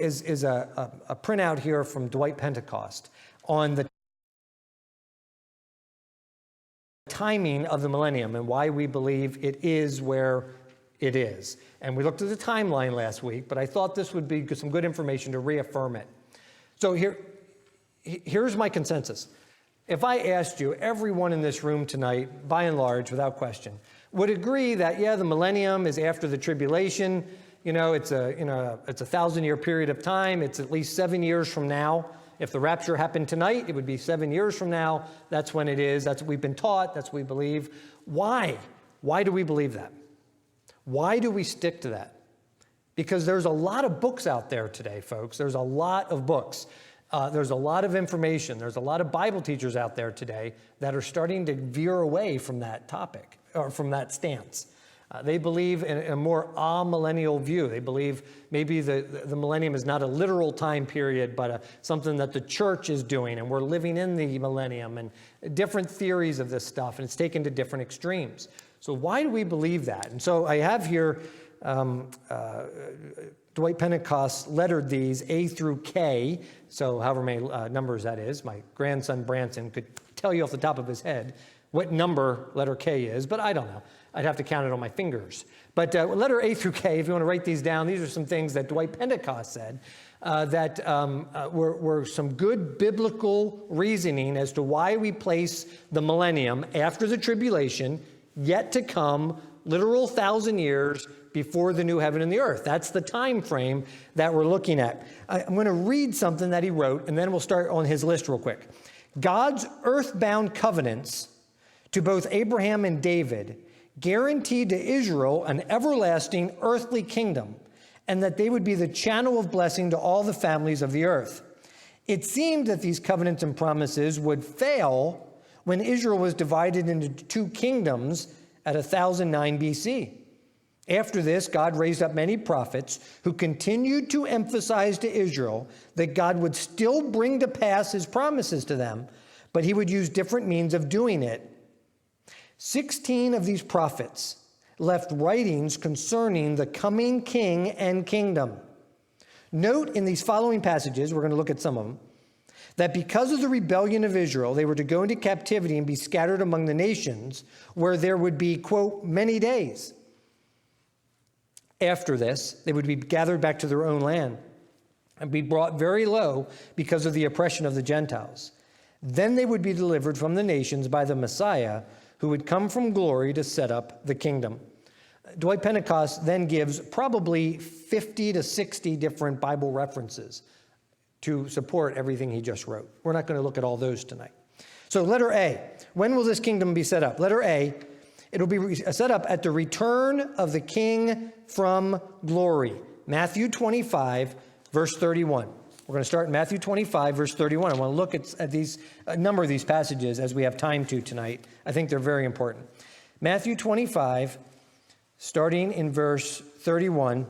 is a printout here from Dwight Pentecost on the timing of the millennium and why we believe it is where it is. And we looked at the timeline last week, but I thought this would be some good information to reaffirm it. So here's my consensus. If I asked you, everyone in this room tonight, by and large, without question, would agree that, yeah, the millennium is after the tribulation. It's a 1,000-year period of time. It's at least 7 years from now. If the rapture happened tonight, it would be 7 years from now. That's when it is. That's what we've been taught. That's what we believe. Why? Why do we believe that? Why do we stick to that? Because there's a lot of books out there today, folks. There's a lot of books. There's a lot of information. There's a lot of Bible teachers out there today that are starting to veer away from that topic or from that stance. They believe in a more amillennial view. They believe maybe the millennium is not a literal time period, but something that the church is doing, and we're living in the millennium, and different theories of this stuff, and it's taken to different extremes. So why do we believe that? And so I have here, Dwight Pentecost lettered these A through K, so however many numbers that is. My grandson Branson could tell you off the top of his head what number letter K is, but I don't know. I'd have to count it on my fingers. But letter A through K, if you want to write these down, these are some things that Dwight Pentecost said that were some good biblical reasoning as to why we place the millennium after the tribulation, yet to come, literal 1,000 years before the new heaven and the earth. That's the time frame that we're looking at. I'm going to read something that he wrote, and then we'll start on his list real quick. God's earthbound covenants to both Abraham and David guaranteed to Israel an everlasting earthly kingdom, and that they would be the channel of blessing to all the families of the earth. It seemed that these covenants and promises would fail when Israel was divided into two kingdoms at 1009 BC. After this, God raised up many prophets who continued to emphasize to Israel that God would still bring to pass his promises to them, but he would use different means of doing it. 16 of these prophets left writings concerning the coming king and kingdom. Note in these following passages, we're going to look at some of them, that because of the rebellion of Israel, they were to go into captivity and be scattered among the nations, where there would be, quote, many days. After this, they would be gathered back to their own land and be brought very low because of the oppression of the Gentiles. Then they would be delivered from the nations by the Messiah, who would come from glory to set up the kingdom. Dwight Pentecost then gives probably 50 to 60 different Bible references to support everything he just wrote. We're not going to look at all those tonight. So letter A, when will this kingdom be set up? Letter A, it'll be set up at the return of the king from glory. Matthew 25, verse 31. We're going to start in Matthew 25, verse 31. I want to look at these, a number of these passages as we have time to tonight. I think they're very important. Matthew 25, starting in verse 31.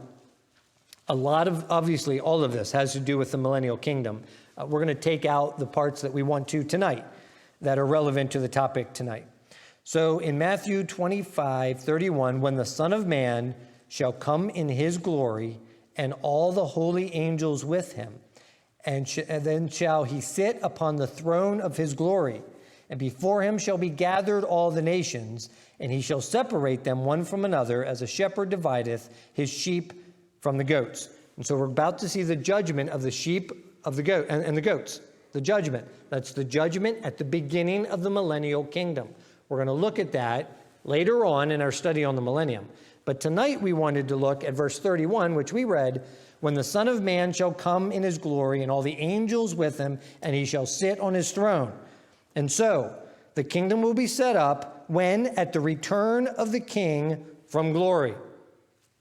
A lot of, obviously, all of this has to do with the millennial kingdom. We're going to take out the parts that we want to tonight that are relevant to the topic tonight. So in Matthew 25, 31, when the Son of Man shall come in his glory and all the holy angels with him, and then shall he sit upon the throne of his glory, and before him shall be gathered all the nations, and he shall separate them one from another, as a shepherd divideth his sheep from the goats. And so we're about to see the judgment of the sheep of the goat and the goats. The judgment. That's the judgment at the beginning of the millennial kingdom. We're going to look at that later on in our study on the millennium. But tonight we wanted to look at verse 31, which we read, when the Son of Man shall come in his glory and all the angels with him, and he shall sit on his throne. And so the kingdom will be set up when? At the return of the king from glory.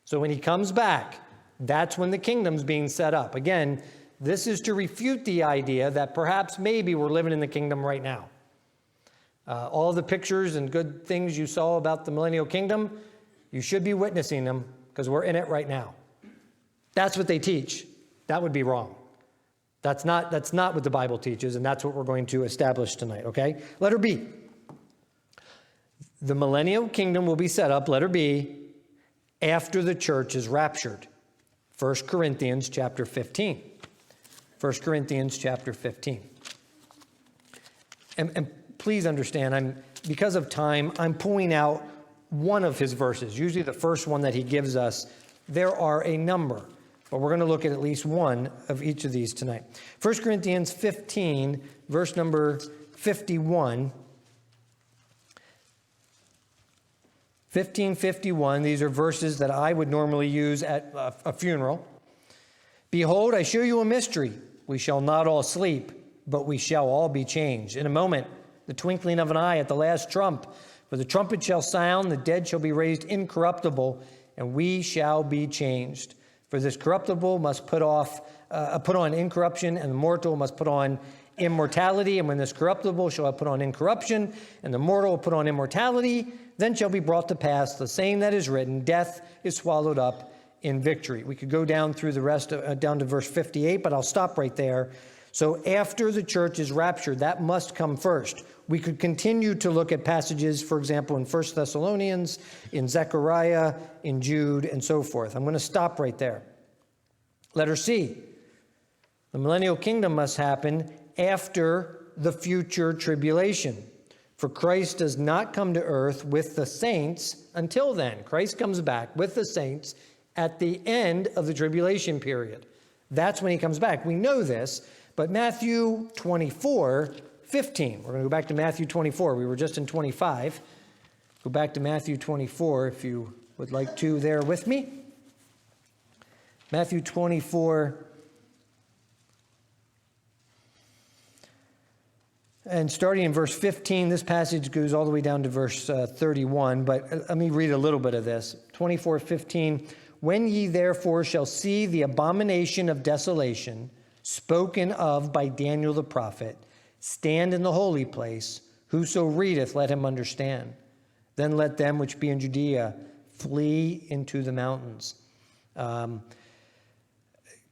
So when he comes back, that's when the kingdom's being set up. Again, this is to refute the idea that perhaps maybe we're living in the kingdom right now. All the pictures and good things you saw about the millennial kingdom, you should be witnessing them because we're in it right now. That's what they teach. That would be wrong. That's not what the Bible teaches, and that's what we're going to establish tonight, okay? Letter B. The millennial kingdom will be set up, letter B, after the church is raptured. 1 Corinthians chapter 15. 1 Corinthians chapter 15. And please understand, because of time, I'm pulling out one of his verses, usually the first one that he gives us. There are a number, but we're going to look at least one of each of these tonight. 1 Corinthians 15, verse number 51. 15:51, these are verses that I would normally use at a funeral. Behold, I show you a mystery. We shall not all sleep, but we shall all be changed. In a moment, the twinkling of an eye at the last trump. For the trumpet shall sound, the dead shall be raised incorruptible, and we shall be changed. For this corruptible must put on incorruption, and the mortal must put on immortality. And when this corruptible shall have put on incorruption, and the mortal will put on immortality, then shall be brought to pass the saying that is written, death is swallowed up in victory. We could go down through the rest, down to verse 58, but I'll stop right there. So after the church is raptured, that must come first. We could continue to look at passages, for example, in 1 Thessalonians, in Zechariah, in Jude, and so forth. I'm going to stop right there. Letter C. The millennial kingdom must happen after the future tribulation. For Christ does not come to earth with the saints until then. Christ comes back with the saints at the end of the tribulation period. That's when he comes back. We know this, but Matthew 24:15. We're going to go back to Matthew 24. We were just in 25. Go back to Matthew 24 if you would like to there with me. Matthew 24. And starting in verse 15, this passage goes all the way down to verse 31, but let me read a little bit of this. 24:15, when ye therefore shall see the abomination of desolation spoken of by Daniel the prophet, stand in the holy place, whoso readeth, let him understand. Then let them which be in Judea flee into the mountains.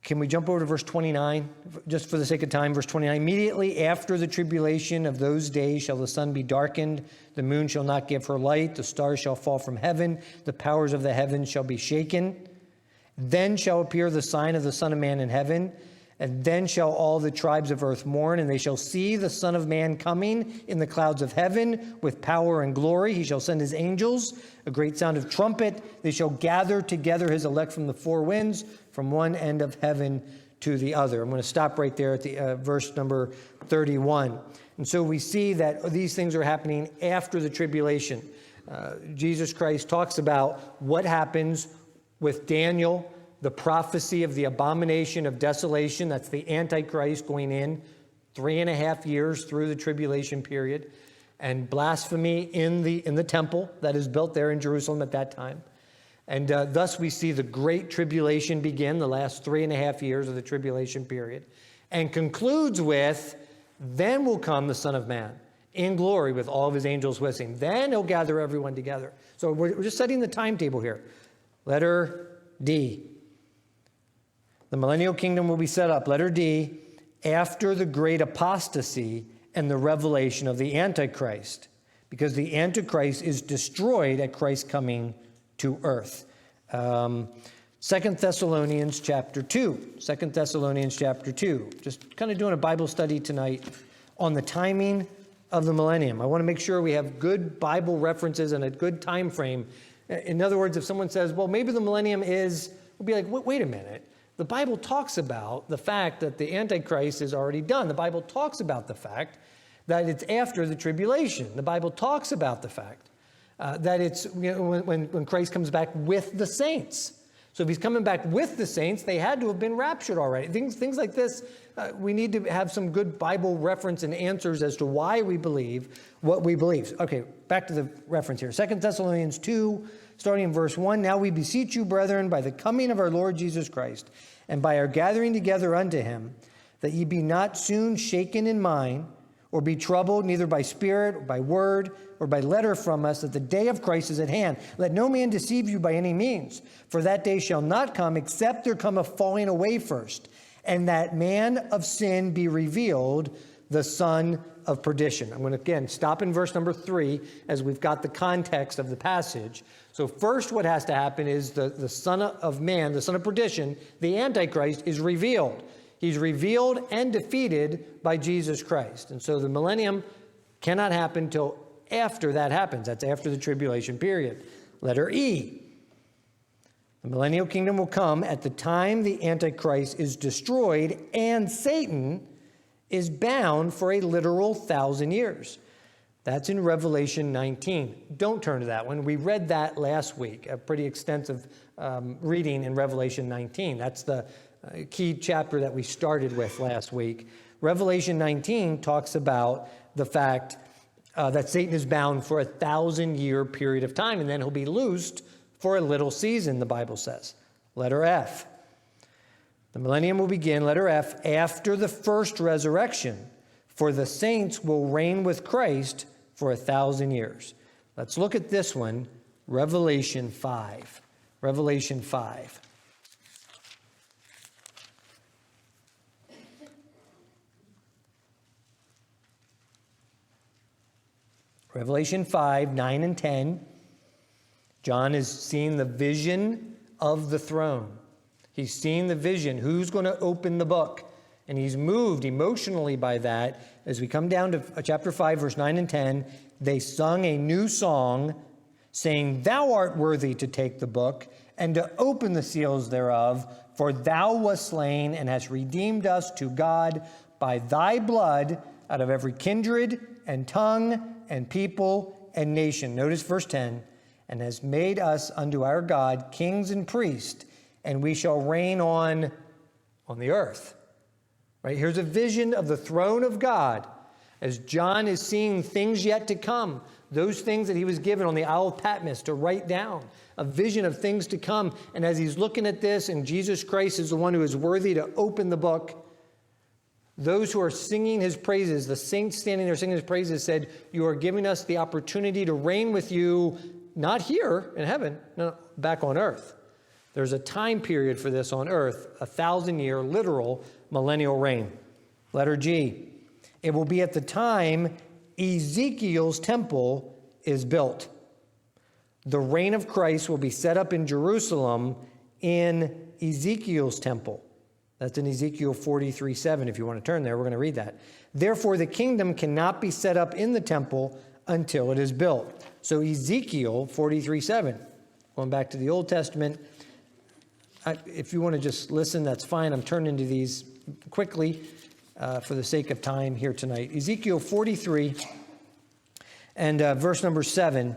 Can we jump over to verse 29, just for the sake of time? Verse 29, immediately after the tribulation of those days shall the sun be darkened, the moon shall not give her light, the stars shall fall from heaven, the powers of the heavens shall be shaken. Then shall appear the sign of the Son of Man in heaven, and then shall all the tribes of earth mourn, and they shall see the Son of Man coming in the clouds of heaven with power and glory. He shall send his angels, a great sound of trumpet. They shall gather together his elect from the four winds, from one end of heaven to the other. I'm going to stop right there at the verse number 31. And so we see that these things are happening after the tribulation. Jesus Christ talks about what happens with Daniel, the prophecy of the abomination of desolation. That's the Antichrist going in 3.5 years through the tribulation period, and blasphemy in the temple that is built there in Jerusalem at that time. And thus we see the great tribulation begin, the last 3.5 years of the tribulation period, and concludes with, then will come the Son of Man in glory with all of his angels with him. Then he'll gather everyone together. So we're just setting the timetable here. Letter D. The millennial kingdom will be set up, letter D, after the great apostasy and the revelation of the Antichrist, because the Antichrist is destroyed at Christ's coming to earth. 2 Thessalonians chapter 2. 2 Thessalonians chapter 2. Just kind of doing a Bible study tonight on the timing of the millennium. I want to make sure we have good Bible references and a good time frame. In other words, if someone says, well, maybe the millennium is, we'll be like, wait a minute. The Bible talks about the fact that the Antichrist is already done. The Bible talks about the fact that it's after the tribulation. The Bible talks about the fact that it's when Christ comes back with the saints. So if he's coming back with the saints, they had to have been raptured already. Things like this, we need to have some good Bible reference and answers as to why we believe what we believe. Okay, back to the reference here. 2 Thessalonians 2, starting in verse 1. Now we beseech you, brethren, by the coming of our Lord Jesus Christ, and by our gathering together unto him, that ye be not soon shaken in mind, or be troubled, neither by spirit, or by word, or by letter from us, that the day of Christ is at hand. Let no man deceive you by any means, for that day shall not come, except there come a falling away first, and that man of sin be revealed, the son of perdition. I'm going to, again, stop in verse number 3 as we've got the context of the passage. So first what has to happen is the son of man, the son of perdition, the Antichrist, is revealed. He's revealed and defeated by Jesus Christ. And so the millennium cannot happen till after that happens. That's after the tribulation period. Letter E. The millennial kingdom will come at the time the Antichrist is destroyed and Satan is bound for a literal 1,000 years. That's in Revelation 19. Don't turn to that one. We read that last week, a pretty extensive reading in Revelation 19. That's the key chapter that we started with last week. Revelation 19 talks about the fact that Satan is bound for a 1,000-year period of time, and then he'll be loosed for a little season, the Bible says. Letter F. The millennium will begin, letter F, after the first resurrection, for the saints will reign with Christ for 1,000 years. Let's look at this one, Revelation 5. Revelation 5. Revelation 5, 9 and 10. John is seeing the vision of the throne. He's seeing the vision. Who's going to open the book? And he's moved emotionally by that. As we come down to chapter 5, verse 9 and 10, they sung a new song, saying, "Thou art worthy to take the book and to open the seals thereof, for thou wast slain and hast redeemed us to God by thy blood out of every kindred and tongue and people and nation." Notice verse 10, "and has made us unto our God kings and priests, and we shall reign on the earth." Right? Here's a vision of the throne of God as John is seeing things yet to come, those things that he was given on the Isle of Patmos to write down, a vision of things to come. And as he's looking at this, and Jesus Christ is the one who is worthy to open the book, those who are singing his praises, the saints standing there singing his praises, said, "You are giving us the opportunity to reign with you, not here in heaven, no, back on earth." There's a time period for this on earth, 1,000-year literal millennial reign. Letter G. It will be at the time Ezekiel's temple is built. The reign of Christ will be set up in Jerusalem in Ezekiel's temple. That's in Ezekiel 43:7. If you want to turn there, we're going to read that. "Therefore, the kingdom cannot be set up in the temple until it is built." So Ezekiel 43:7, going back to the Old Testament. If you want to just listen, that's fine. I'm turning to these quickly for the sake of time here tonight. Ezekiel 43 and verse number 7.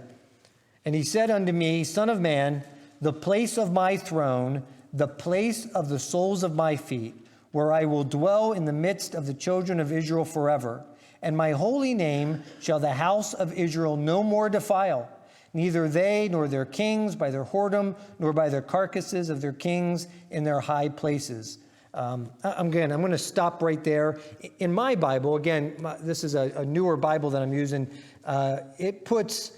"And he said unto me, Son of man, the place of my throne, the place of the soles of my feet, where I will dwell in the midst of the children of Israel forever. And my holy name shall the house of Israel no more defile, neither they nor their kings by their whoredom, nor by their carcasses of their kings in their high places." I'm going to stop right there. In my Bible, again, this is a newer Bible that I'm using. It puts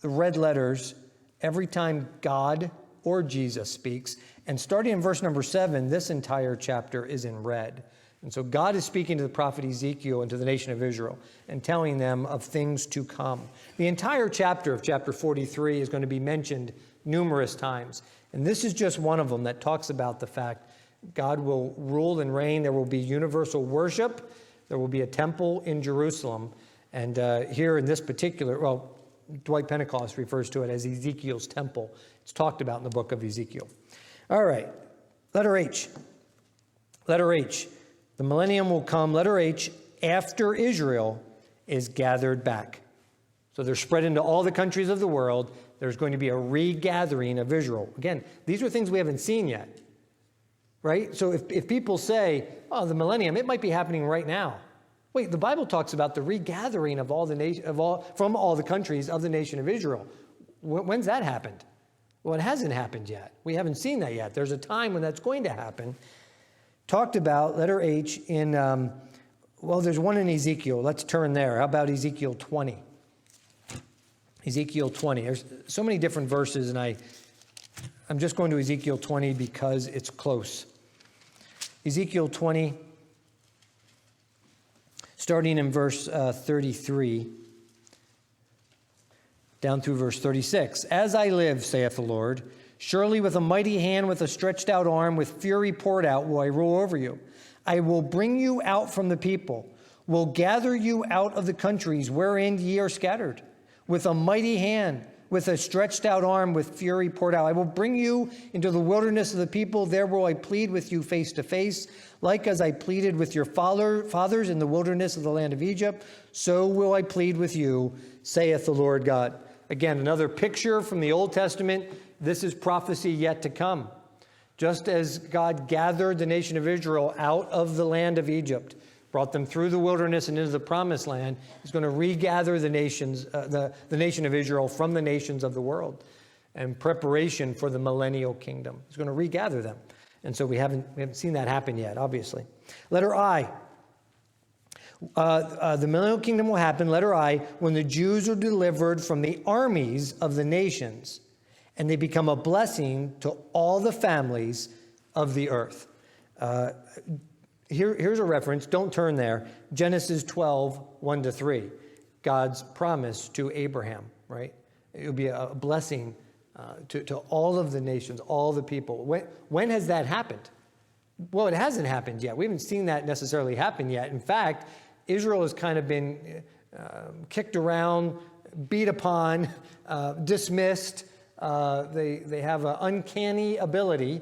the red letters every time God or Jesus speaks. And starting in verse number 7, this entire chapter is in red. And so God is speaking to the prophet Ezekiel and to the nation of Israel and telling them of things to come. The entire chapter of chapter 43 is going to be mentioned numerous times. And this is just one of them that talks about the fact God will rule and reign. There will be universal worship. There will be a temple in Jerusalem. And here in this particular, Dwight Pentecost refers to it as Ezekiel's temple. It's talked about in the book of Ezekiel. All right, letter H. Letter H. The millennium will come, letter H, after Israel is gathered back. So they're spread into all the countries of the world. There's going to be a regathering of Israel. Again, these are things we haven't seen yet, right? So if people say, "Oh, the millennium, it might be happening right now." Wait, the Bible talks about the regathering of from all the countries of the nation of Israel. When's that happened? Well, it hasn't happened yet. We haven't seen that yet. There's a time when that's going to happen. Talked about, letter H, in, there's one in Ezekiel. Let's turn there. How about Ezekiel 20? Ezekiel 20. There's so many different verses, and I'm just going to Ezekiel 20 because it's close. Ezekiel 20, starting in verse 33, down through verse 36. As I live, saith the Lord, surely with a mighty hand, with a stretched out arm, with fury poured out, will I rule over you. I will bring you out from the people, will gather you out of the countries wherein ye are scattered, with a mighty hand, with a stretched out arm, with fury poured out. I will bring you into the wilderness of the people. There will I plead with you face to face, like as I pleaded with your fathers in the wilderness of the land of Egypt. So will I plead with you, saith the Lord God. Again, another picture from the Old Testament. This is prophecy yet to come. Just as God gathered the nation of Israel out of the land of Egypt, brought them through the wilderness and into the promised land, He's going to regather the nations, the nation of Israel from the nations of the world in preparation for the millennial kingdom. He's going to regather them. And so we haven't seen that happen yet, obviously. Letter I. The millennial kingdom will happen, letter I, when the Jews are delivered from the armies of the nations, and they become a blessing to all the families of the earth. Here's a reference. Don't turn there. Genesis 12, 1-3. God's promise to Abraham, right? It will be a blessing to all of the nations, all the people. When has that happened? Well, it hasn't happened yet. We haven't seen that necessarily happen yet. In fact, Israel has kind of been kicked around, beat upon, dismissed. They have an uncanny ability,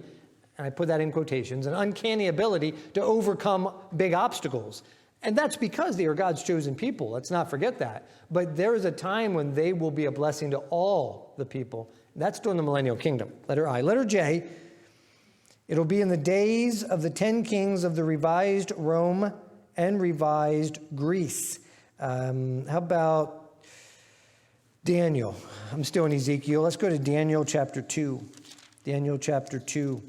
and I put that in quotations, an uncanny ability to overcome big obstacles. And that's because they are God's chosen people. Let's not forget that. But there is a time when they will be a blessing to all the people. That's during the millennial kingdom. Letter I. Letter J. It'll be in the days of the 10 kings of the revised Rome and revised Greece. How about Daniel? I'm still in Ezekiel. Let's go to Daniel chapter 2. Daniel chapter 2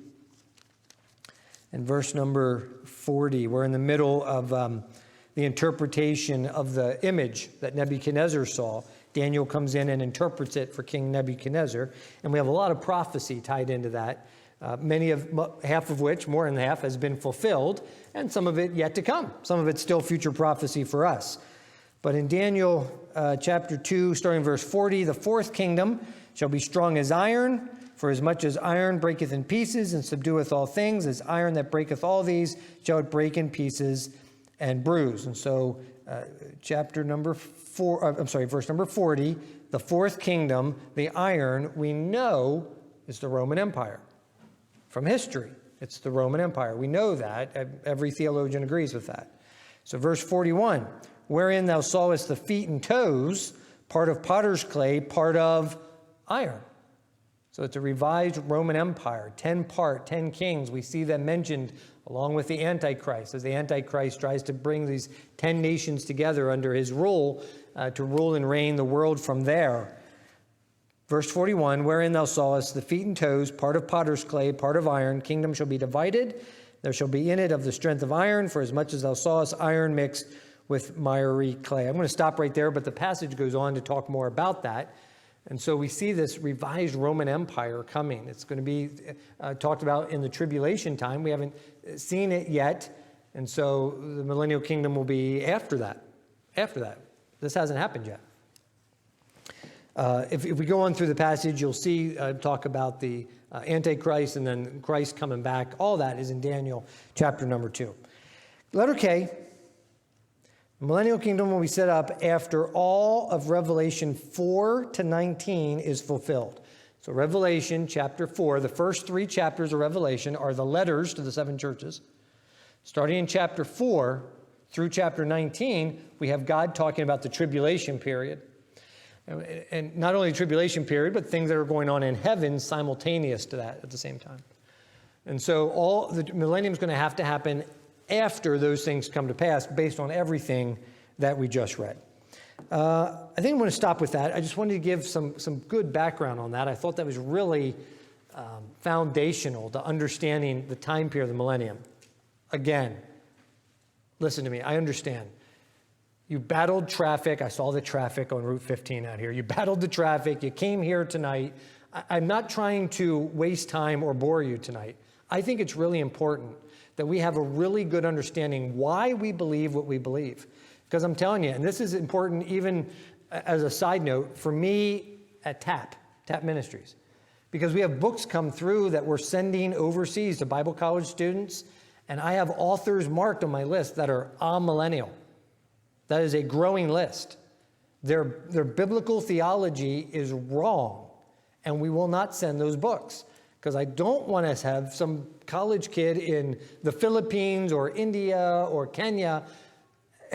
and verse number 40. We're in the middle of the interpretation of the image that Nebuchadnezzar saw. Daniel comes in and interprets it for King Nebuchadnezzar. And we have a lot of prophecy tied into that. Half of which, more than half, has been fulfilled, and some of it yet to come. Some of it's still future prophecy for us. But in Daniel chapter 2, starting verse 40, the fourth kingdom shall be strong as iron, for as much as iron breaketh in pieces and subdueth all things, as iron that breaketh all these shall it break in pieces and bruise. And so verse number 40, the fourth kingdom, the iron, we know is the Roman Empire. From history, it's the Roman Empire. We know that. Every theologian agrees with that. So verse 41, wherein thou sawest the feet and toes, part of potter's clay, part of iron. So it's a revised Roman Empire, 10 kings. We see them mentioned along with the Antichrist, as the Antichrist tries to bring these 10 nations together under his rule to rule and reign the world from there. Verse 41, wherein thou sawest the feet and toes, part of potter's clay, part of iron, kingdom shall be divided. There shall be in it of the strength of iron, for as much as thou sawest iron mixed with miry clay. I'm going to stop right there, but the passage goes on to talk more about that. And so we see this revised Roman Empire coming. It's going to be talked about in the tribulation time. We haven't seen it yet. And so the millennial kingdom will be after that. After that. This hasn't happened yet. If we go on through the passage, you'll see talk about the Antichrist and then Christ coming back. All that is in Daniel chapter number 2. Letter K. The millennial kingdom will be set up after all of Revelation 4-19 is fulfilled. So Revelation chapter 4, the first 3 chapters of Revelation are the letters to the 7 churches. Starting in chapter 4 through chapter 19, we have God talking about the tribulation period. And not only the tribulation period, but things that are going on in heaven simultaneous to that at the same time. And so all the millennium is going to happen after those things come to pass based on everything that we just read. I think I'm going to stop with that. I just wanted to give some good background on that. I thought that was really foundational to understanding the time period of the millennium. Again, listen to me. I understand. You battled traffic. I saw the traffic on Route 15 out here. You battled the traffic. You came here tonight. I'm not trying to waste time or bore you tonight. I think it's really important that we have a really good understanding why we believe what we believe. Because I'm telling you, and this is important even as a side note, for me at TAP Ministries, because we have books come through that we're sending overseas to Bible college students, and I have authors marked on my list that are amillennial. That is a growing list. Their biblical theology is wrong, and we will not send those books, because I don't want us to have some college kid in the Philippines or India or Kenya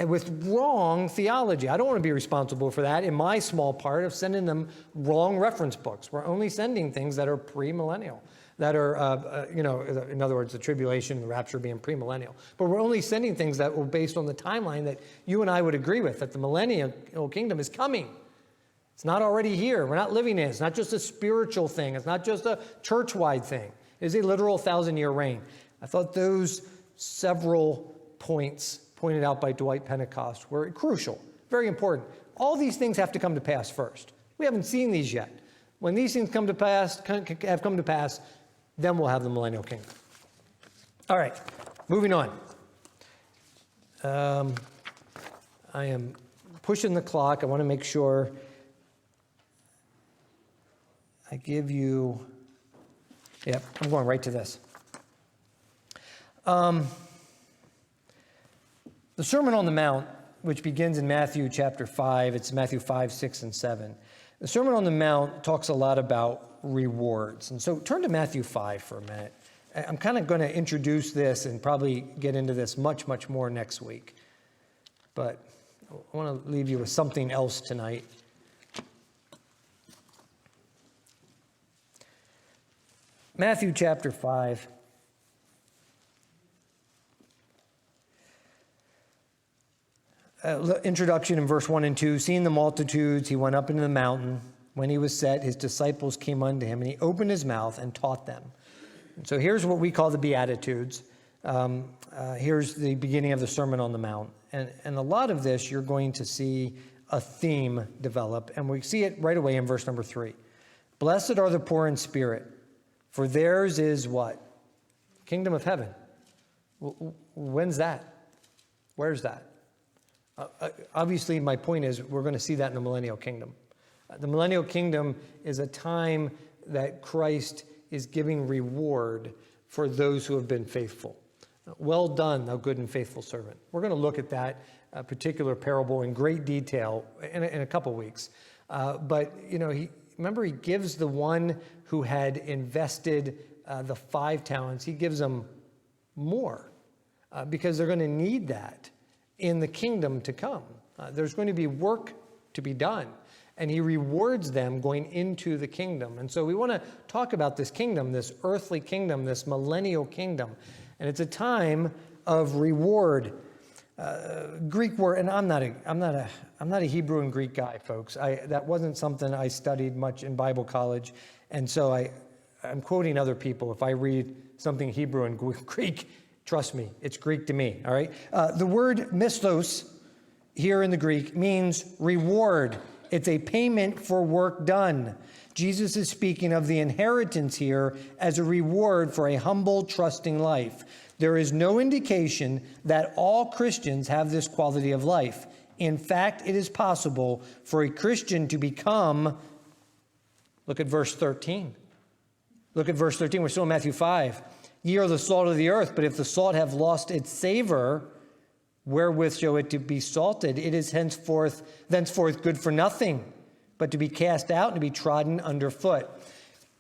with wrong theology. I don't want to be responsible for that in my small part of sending them wrong reference books. We're only sending things that are premillennial, that are, in other words, the tribulation and the rapture being premillennial. But we're only sending things that were based on the timeline that you and I would agree with, that the millennial kingdom is coming. It's not already here. We're not living in it. It's not just a spiritual thing. It's not just a church-wide thing. It is a literal 1,000-year reign. I thought those several points pointed out by Dwight Pentecost were crucial, very important. All these things have to come to pass first. We haven't seen these yet. When these things come to pass, then we'll have the millennial kingdom. All right, moving on. I am pushing the clock. I want to make sure I give you, yep, I'm going right to this. The Sermon on the Mount, which begins in Matthew chapter 5, it's Matthew 5, 6, and 7. The Sermon on the Mount talks a lot about rewards. And so turn to Matthew 5 for a minute. I'm kind of going to introduce this and probably get into this much, much more next week. But I want to leave you with something else tonight. Matthew chapter 5. Introduction in verse 1 and 2. Seeing the multitudes, he went up into the mountain. When he was set, his disciples came unto him, and he opened his mouth and taught them. And so here's what we call the Beatitudes. Here's the beginning of the Sermon on the Mount. And a lot of this, you're going to see a theme develop. And we see it right away in verse number 3. Blessed are the poor in spirit, for theirs is what? Kingdom of heaven. When's that? Where's that? Obviously, my point is we're going to see that in the millennial kingdom. The millennial kingdom is a time that Christ is giving reward for those who have been faithful. Well done, thou good and faithful servant. We're going to look at that particular parable in great detail in a couple weeks. But, remember, he gives the one who had invested the 5 talents, he gives them more because they're going to need that in the kingdom to come. There's going to be work to be done, and he rewards them going into the kingdom. And so we want to talk about this kingdom, this earthly kingdom, this millennial kingdom. And it's a time of reward. Greek word, and I'm not a Hebrew and Greek guy, folks. That wasn't something I studied much in Bible college, and so I'm quoting other people. If I read something Hebrew and Greek, trust me, it's Greek to me, all right? The word mistos here in the Greek means reward. It's a payment for work done. Jesus is speaking of the inheritance here as a reward for a humble, trusting life. There is no indication that all Christians have this quality of life. In fact, it is possible for a Christian to become, look at verse 13. Look at verse 13. We're still in Matthew 5. Ye are the salt of the earth, but if the salt have lost its savor, wherewith shall it be salted? It is thenceforth good for nothing, but to be cast out and to be trodden underfoot.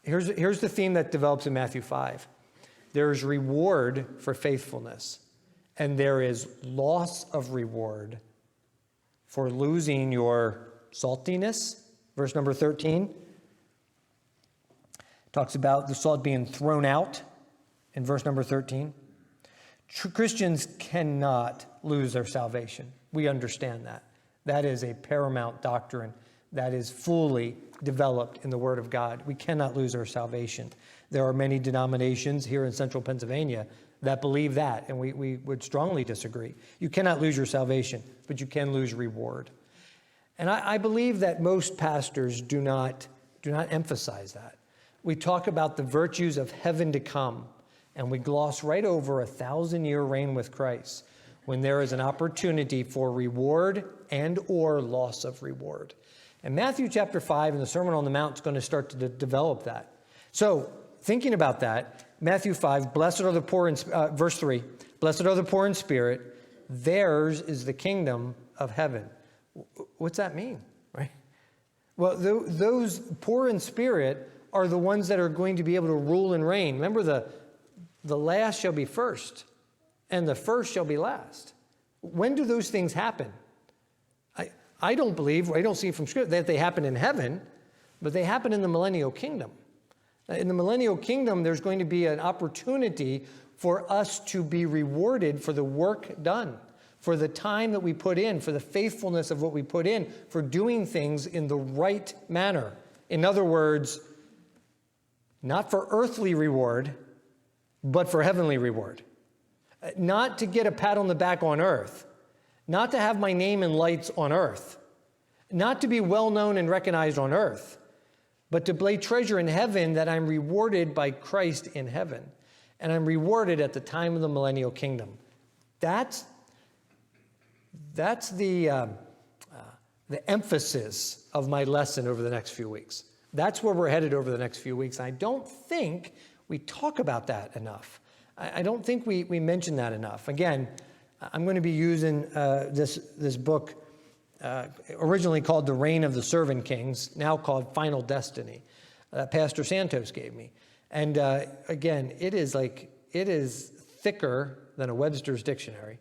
Here's the theme that develops in Matthew 5. There is reward for faithfulness, and there is loss of reward for losing your saltiness. Verse number 13 talks about the salt being thrown out. In verse number 13, Christians cannot lose their salvation. We understand that. That is a paramount doctrine that is fully developed in the Word of God. We cannot lose our salvation. There are many denominations here in central Pennsylvania that believe that, and we would strongly disagree. You cannot lose your salvation, but you can lose reward. And I believe that most pastors do not emphasize that. We talk about the virtues of heaven to come, and we gloss right over 1,000-year reign with Christ. when there is an opportunity for reward and or loss of reward. And Matthew chapter 5 and the Sermon on the Mount is going to start to develop that. So thinking about that, Matthew 5, blessed are the poor in, verse 3, blessed are the poor in spirit, theirs is the kingdom of heaven. What's that mean, right? Well, those poor in spirit are the ones that are going to be able to rule and reign. Remember, the last shall be first, and the first shall be last. When do those things happen? I don't see from Scripture that they happen in heaven, but they happen in the millennial kingdom. In the millennial kingdom, there's going to be an opportunity for us to be rewarded for the work done, for the time that we put in, for the faithfulness of what we put in, for doing things in the right manner. In other words, not for earthly reward, but for heavenly reward. Not to get a pat on the back on earth, not to have my name in lights on earth, not to be well known and recognized on earth, but to lay treasure in heaven that I'm rewarded by Christ in heaven. And I'm rewarded at the time of the millennial kingdom. That's the emphasis of my lesson over the next few weeks. That's where we're headed over the next few weeks. I don't think we talk about that enough. I don't think we mention that enough. Again, I'm going to be using this book, originally called The Reign of the Servant Kings, now called Final Destiny, that Pastor Santos gave me. And again, it is thicker than a Webster's dictionary,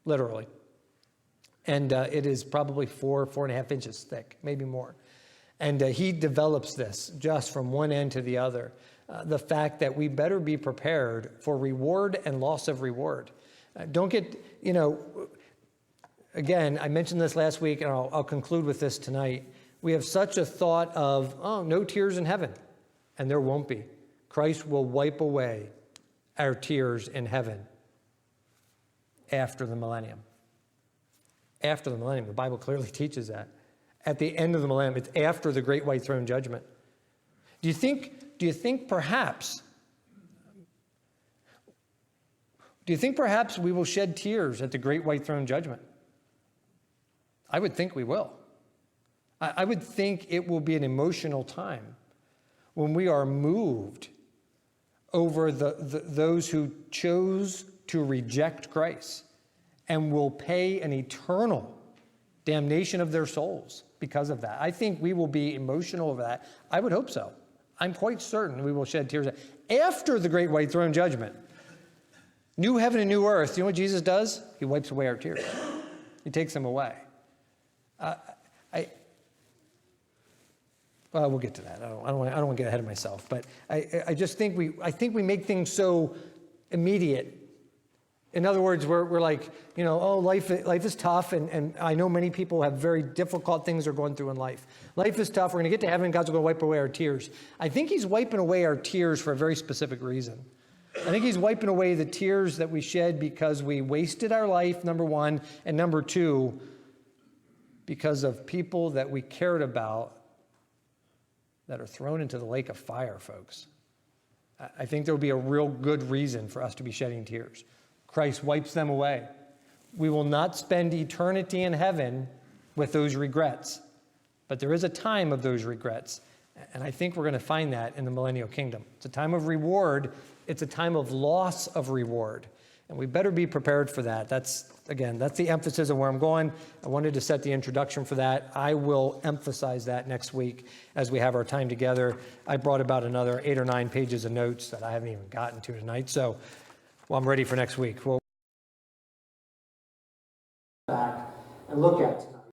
literally. And it is probably 4.5 inches thick, maybe more. And he develops this just from one end to the other. The fact that we better be prepared for reward and loss of reward. Don't get, again, I mentioned this last week, and I'll conclude with this tonight. We have such a thought of, no tears in heaven. And there won't be. Christ will wipe away our tears in heaven after the millennium. After the millennium. The Bible clearly teaches that. At the end of the millennium, it's after the great white throne judgment. Do you think perhaps we will shed tears at the great white throne judgment? I would think we will. I would think it will be an emotional time when we are moved over those who chose to reject Christ and will pay an eternal damnation of their souls because of that. I think we will be emotional over that. I would hope so. I'm quite certain we will shed tears after the great white throne judgment. New heaven and new earth. You know what Jesus does? He wipes away our tears. He takes them away. Well, we'll get to that. I don't want to get ahead of myself, but I just think we make things so immediate. In other words, we're like, life is tough, and I know many people have very difficult things they're going through in life. Life is tough. We're going to get to heaven. God's going to wipe away our tears. I think he's wiping away our tears for a very specific reason. I think he's wiping away the tears that we shed because we wasted our life, number one, and number two, because of people that we cared about that are thrown into the lake of fire, folks. I think there will be a real good reason for us to be shedding tears. Christ wipes them away. We will not spend eternity in heaven with those regrets, but there is a time of those regrets, and I think we're going to find that in the millennial kingdom. It's a time of reward. It's a time of loss of reward, and we better be prepared for that. That's the emphasis of where I'm going. I wanted to set the introduction for that. I will emphasize that next week as we have our time together. I brought about another 8 or 9 pages of notes that I haven't even gotten to tonight, so I'm ready for next week. We'll back and look at tonight.